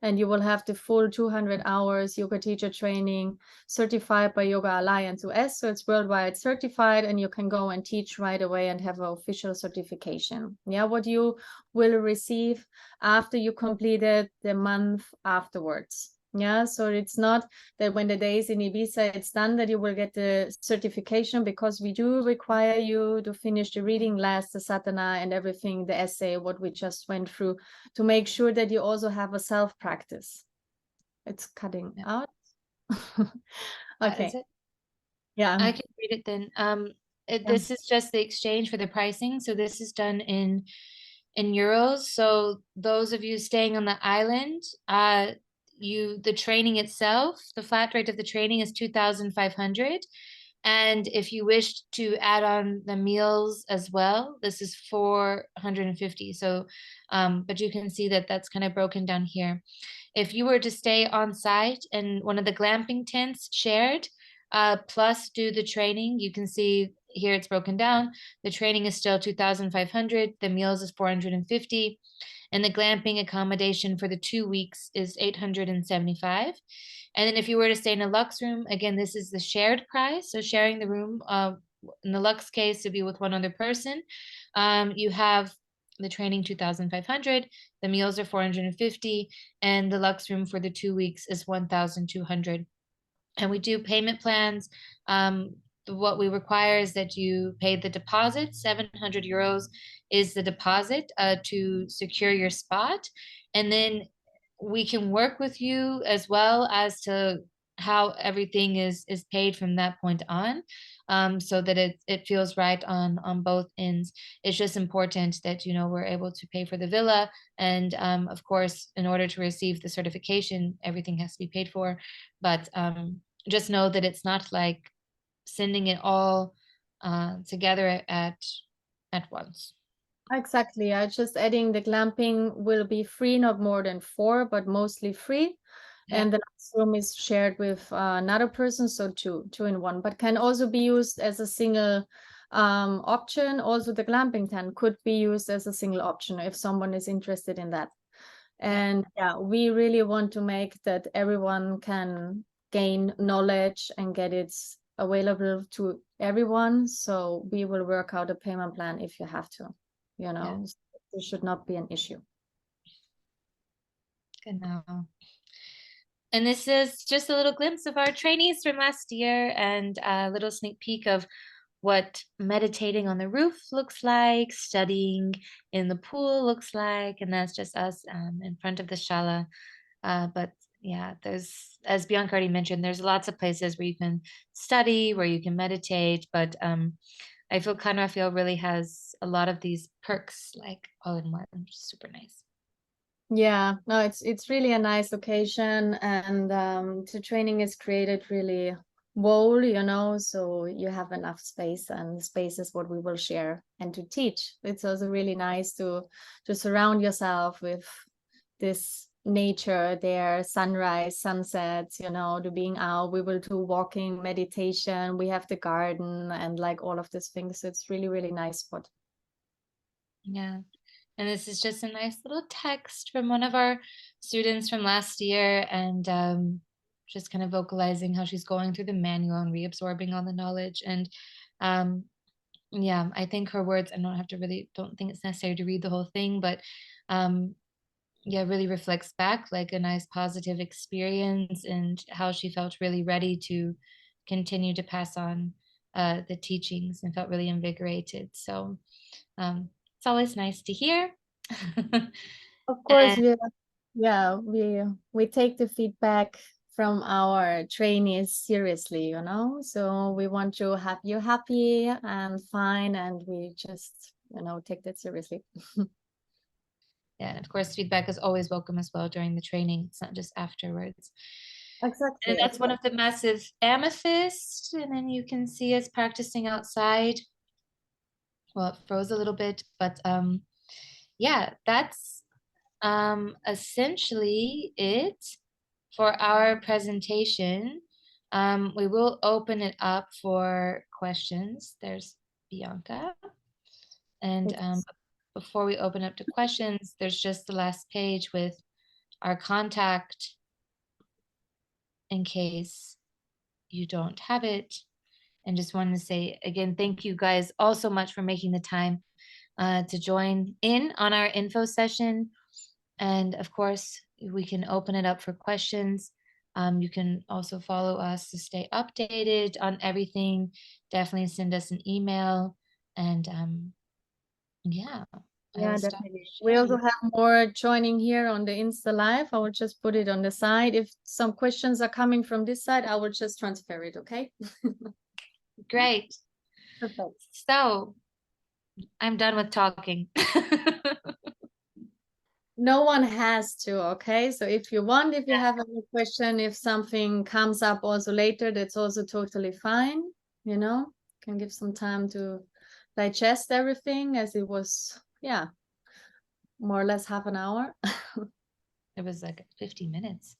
and you will have the full 200 hours yoga teacher training certified by Yoga Alliance US. So it's worldwide certified, and you can go and teach right away and have an official certification. Yeah, what you will receive after you completed the month afterwards. Yeah, so it's not that when the day is in Ibiza, it's done that you will get the certification, because we do require you to finish the reading last, the sadhana and everything, the essay, what we just went through, to make sure that you also have a self-practice. It's cutting Yeah. out. Is Okay. it? Yeah. I can read it then. Yeah. This is just the exchange for the pricing. So this is done in euros. So those of you staying on the island, the training itself, the flat rate of the training is 2,500. And if you wish to add on the meals as well, this is 450. So, but you can see that that's kind of broken down here. If you were to stay on site in one of the glamping tents shared, plus do the training, you can see here it's broken down. The training is still 2,500. The meals is 450, and the glamping accommodation for the 2 weeks is 875. And then if you were to stay in a Lux room, again, this is the shared price. So sharing the room, in the Lux case, to be with one other person, you have the training 2,500, the meals are 450, and the Lux room for the 2 weeks is 1,200. And we do payment plans. What we require is that you pay the deposit. 700 euros is the deposit to secure your spot. And then we can work with you as well as to how everything is paid from that point on, so that it feels right on both ends. It's just important that we're able to pay for the villa, and of course, in order to receive the certification, everything has to be paid for. But just know that it's not like sending it all together at once. Exactly. I just adding the glamping will be free, not more than 4, but mostly free. Yeah, And the next room is shared with another person, so two in one, but can also be used as a single option. Also, the glamping tent could be used as a single option if someone is interested in that. yeah, And yeah, we really want to make that everyone can gain knowledge and get it available to everyone. So we will work out a payment plan if you have to, yeah. This should not be an issue. Good now. And this is just a little glimpse of our trainees from last year, and a little sneak peek of what meditating on the roof looks like, studying in the pool looks like, and that's just us in front of the shala. But yeah, as Bianca already mentioned, there's lots of places where you can study, where you can meditate, but I feel Khan Raphael really has a lot of these perks, like all in one, which is super nice. Yeah, no, it's really a nice location, and the training is created really whole, so you have enough space, and space is what we will share and to teach. It's also really nice to surround yourself with this nature there, sunrise, sunsets, to being out. We will do walking, meditation. We have the garden and like all of these things. So it's really, really nice spot. Yeah. And this is just a nice little text from one of our students from last year, and just kind of vocalizing how she's going through the manual and reabsorbing all the knowledge. And um, yeah, I think her words, I don't think it's necessary to read the whole thing, but um, yeah, really reflects back like a nice positive experience, and how she felt really ready to continue to pass on the teachings and felt really invigorated. So it's always nice to hear. Of course, And we take the feedback from our trainees seriously, So we want to have you happy and fine, and we just, take that seriously. yeah, and of course, feedback is always welcome as well during the training. It's not just afterwards. And Exactly, that's one exactly. of the massive amethyst. And then you can see us practicing outside. Well, it froze a little bit, but yeah, that's essentially it for our presentation. We will open it up for questions. There's Bianca. And It's before we open up to questions, there's just the last page with our contact in case you don't have it. And just wanted to say again, thank you guys all so much for making the time to join in on our info session. And of course, we can open it up for questions. You can also follow us to stay updated on everything. Definitely send us an email. And yeah, I will Yeah, stop definitely. We also sharing. have more joining here on the Insta Live. I will just put it on the side. If some questions are coming from this side, I will just transfer it, okay? Great. Perfect. So I'm done with talking. No one has to, okay? So if you want, if you have any question, if something comes up also later, that's also totally fine, you know? Can give some time to digest everything as it was, yeah, more or less half an hour. It was like 50 minutes.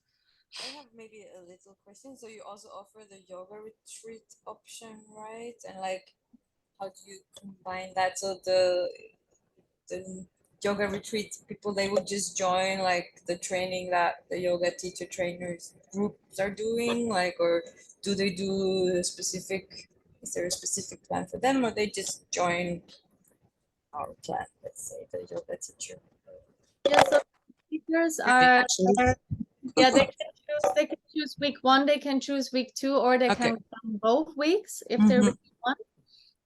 I have maybe a little question. So you also offer the yoga retreat option, right? And like, how do you combine that? So the yoga retreat people, they would just join like the training that the yoga teacher trainers groups are doing, like, or do they do a specific? Is there a specific plan for them, or they just join our plan? Let's say the yoga teacher. Yeah, so teachers Really, are, actually. yeah, they can choose week 1, they can choose week 2, or they Okay. can come both weeks if they Mm-hmm. really want.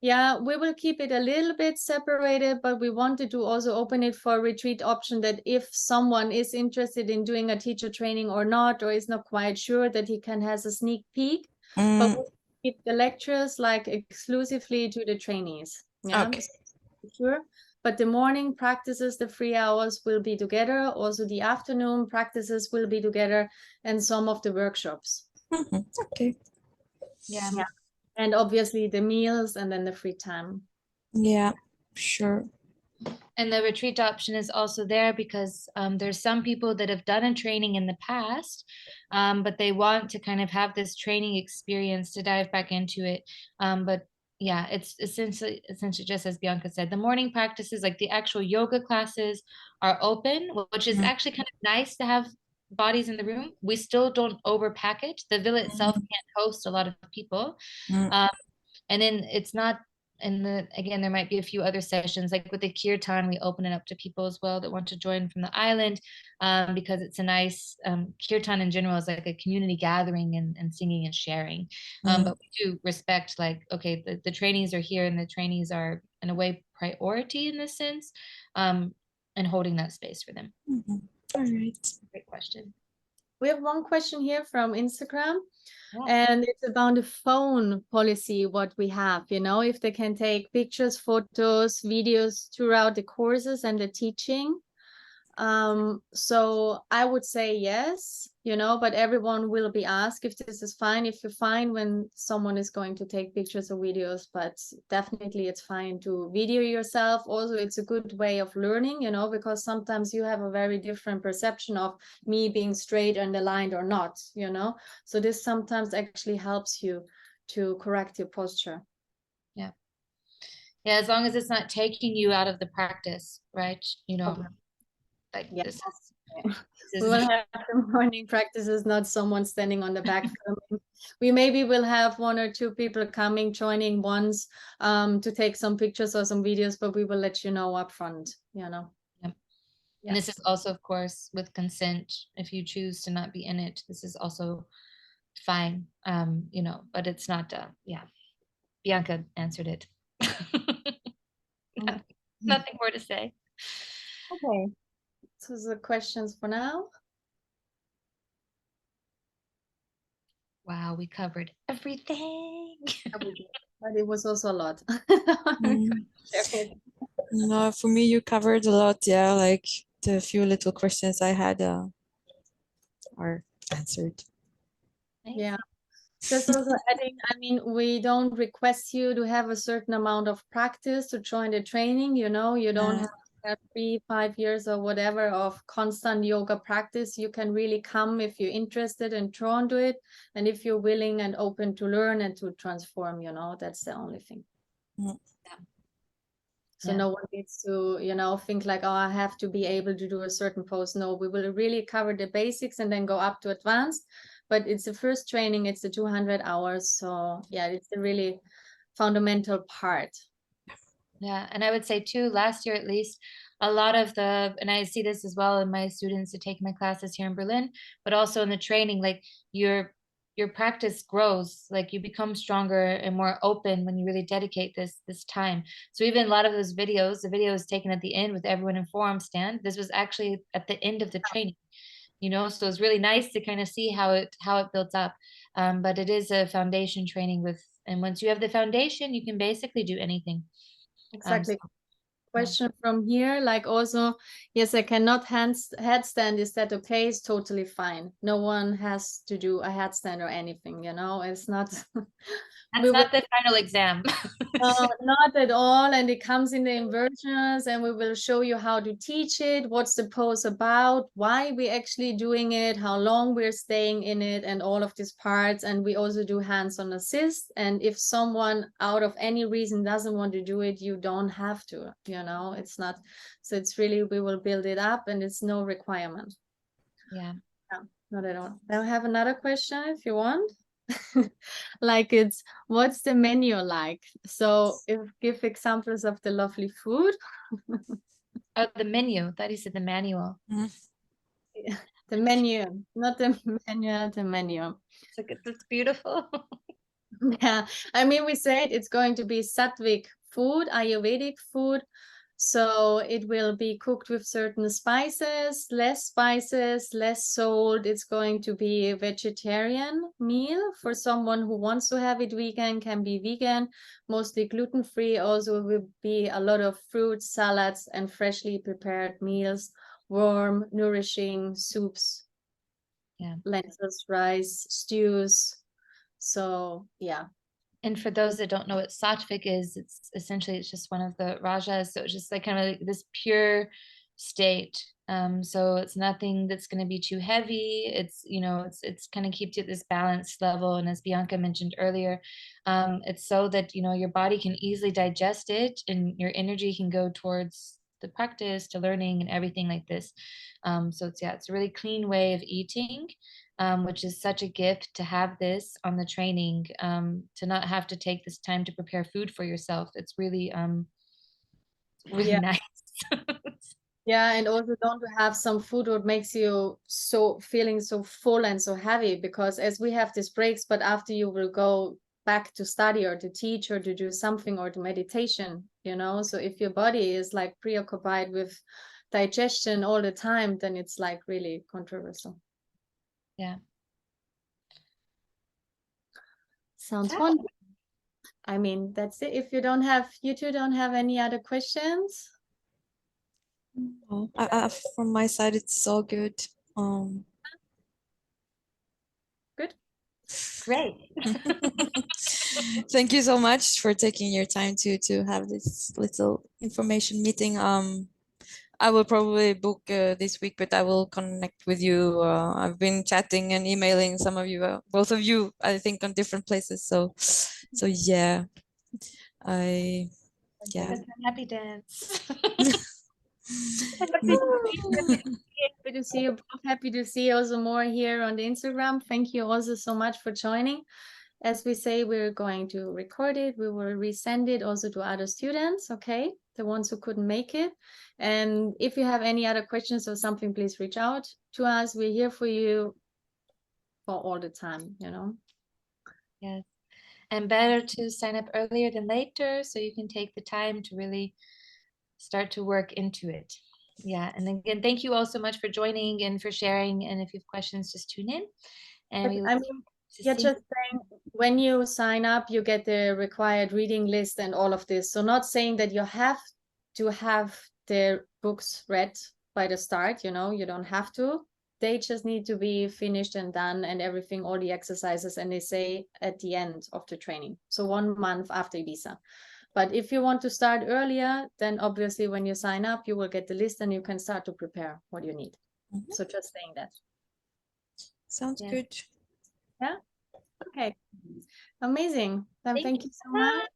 Yeah, we will keep it a little bit separated, but we wanted to also open it for a retreat option that if someone is interested in doing a teacher training or not, or is not quite sure, that he can has a sneak peek. But Mm, we'll keep the lectures like exclusively to the trainees. Yeah, okay. so sure. But the morning practices, the 3 hours will be together. Also the afternoon practices will be together, and some of the workshops. Mm-hmm. Okay. Yeah. Yeah. And obviously the meals and then the free time. Yeah, sure. And the retreat option is also there because there's some people that have done a training in the past, but they want to kind of have this training experience to dive back into it. But yeah, it's essentially just as Bianca said, the morning practices, like the actual yoga classes, are open, which is Mm, actually kind of nice to have bodies in the room. We still don't overpack it. The villa itself mm, can't host a lot of people. mm, Um, and then it's not, and again, there might be a few other sessions like with the kirtan. We open it up to people as well that want to join from the island, because it's a nice, kirtan in general is like a community gathering and singing and sharing. mm, But we do respect, like, okay, the trainees are here and the trainees are in a way priority in this sense, and holding that space for them. mhm. All right. Great question. We have one question here from Instagram, Yeah. and it's about the phone policy, what we have, you know, if they can take pictures, photos, videos throughout the courses and the teaching. So I would say yes, you know, but everyone will be asked if this is fine, if you're fine when someone is going to take pictures or videos, but definitely it's fine to video yourself. Also, it's a good way of learning, you know, because sometimes you have a very different perception of me being straight and aligned or not, you know. So this sometimes actually helps you to correct your posture. Yeah. Yeah, as long as it's not taking you out of the practice, right? Okay. Like Yeah. this We is will have the morning practices, not someone standing on the back filming. We maybe will have 1 or 2 people coming, joining once to take some pictures or some videos, but we will let you know upfront, you know. Yep. And this is Yes. also, of course, with consent. If you choose to not be in it, this is also fine. But it's not, yeah. Bianca answered it. Mm. Nothing more to say. Okay. So the questions for now. Wow, we covered everything. But it was also a lot. Mm. No, for me, you covered a lot. Yeah, like the few little questions I had are answered. Nice. Yeah. Just also adding, I mean, we don't request you to have a certain amount of practice to join the training, you know, you don't Yeah. have to have 3, 5 years or whatever of constant yoga practice. You can really come if you're interested and drawn to it, and if you're willing and open to learn and to transform, you know, that's the only thing. Mm. So Yeah. no one needs to, think like, oh, I have to be able to do a certain pose. No, we will really cover the basics and then go up to advanced. But it's the first training, it's the 200 hours. So yeah, it's a really fundamental part. Yeah, and I would say too, last year at least, a lot of and I see this as well in my students that take my classes here in Berlin, but also in the training, like your practice grows, like you become stronger and more open when you really dedicate this time. So even a lot of those videos, the videos taken at the end with everyone in forum stand, this was actually at the end of the training, so it's really nice to kind of see how it builds up. But it is a foundation training and once you have the foundation, you can basically do anything. Exactly. So, yeah. Question from here, like also, yes, I cannot headstand. Is that okay? It's totally fine. No one has to do a headstand or anything, it's not. That's We will not the final exam. not at all. And it comes in the inversions, and we will show you how to teach it, what's the pose about, why we're actually doing it, how long we're staying in it, and all of these parts. And we also do hands-on assist. And if someone out of any reason doesn't want to do it, you don't have to, it's not. So it's really, we will build it up, and it's no requirement. Yeah. No, not at all. I have another question if you want. Like what's the menu like? So give examples of the lovely food. Oh, the menu. Thought you said the manual. The menu, not the menu, the menu. It's like it's beautiful. Yeah, I mean, we said it's going to be Sattvic food, Ayurvedic food. So it will be cooked with certain spices, less salt. It's going to be a vegetarian meal for someone who wants to have it vegan, can be vegan, mostly gluten-free. Also will be a lot of fruits, salads, and freshly prepared meals, warm, nourishing soups, Yeah. lentils, rice, stews. So yeah. And for those that don't know what sattvic is, it's just one of the rajas. So it's just like kind of like this pure state. So it's nothing that's going to be too heavy. It's kind of keeps you at this balanced level. And as Bianca mentioned earlier, it's so that your body can easily digest it and your energy can go towards the practice, to learning and everything like this. So it's a really clean way of eating. Which is such a gift to have this on the training, to not have to take this time to prepare food for yourself. It's really, really Yeah. nice. Yeah, and also don't have some food what makes you so feeling so full and so heavy, because as we have these breaks, but after you will go back to study or to teach or to do something or to meditation, so if your body is like preoccupied with digestion all the time, then it's like really controversial. Yeah. Sounds wonderful. I mean, that's it. If you two don't have any other questions. No, from my side, it's all good. Good. Great. Thank you so much for taking your time to have this little information meeting. I will probably book this week, but I will connect with you. I've been chatting and emailing some of you, both of you, I think, on different places. So yeah, yeah. That's a happy dance. Happy to see you both. Happy to see also more here on the Instagram. Thank you also so much for joining. As we say, we're going to record it. We will resend it also to other students, okay? The ones who couldn't make it. And if you have any other questions or something, please reach out to us. We're here for you for all the time, Yes. And better to sign up earlier than later so you can take the time to really start to work into it. Yeah. And again, thank you all so much for joining and for sharing. And if you have questions, just tune in. And But we I look mean, to yeah, see. just saying, when you sign up, you get the required reading list and all of this. So not saying that you have to have the books read by the start, you don't have to. They just need to be finished and done and everything, all the exercises, and they say at the end of the training. So 1 month after Ibiza. But if you want to start earlier, then obviously when you sign up, you will get the list and you can start to prepare what you need. So just saying that. Sounds Yeah. good. Yeah. Okay. Amazing. Then thank you so much.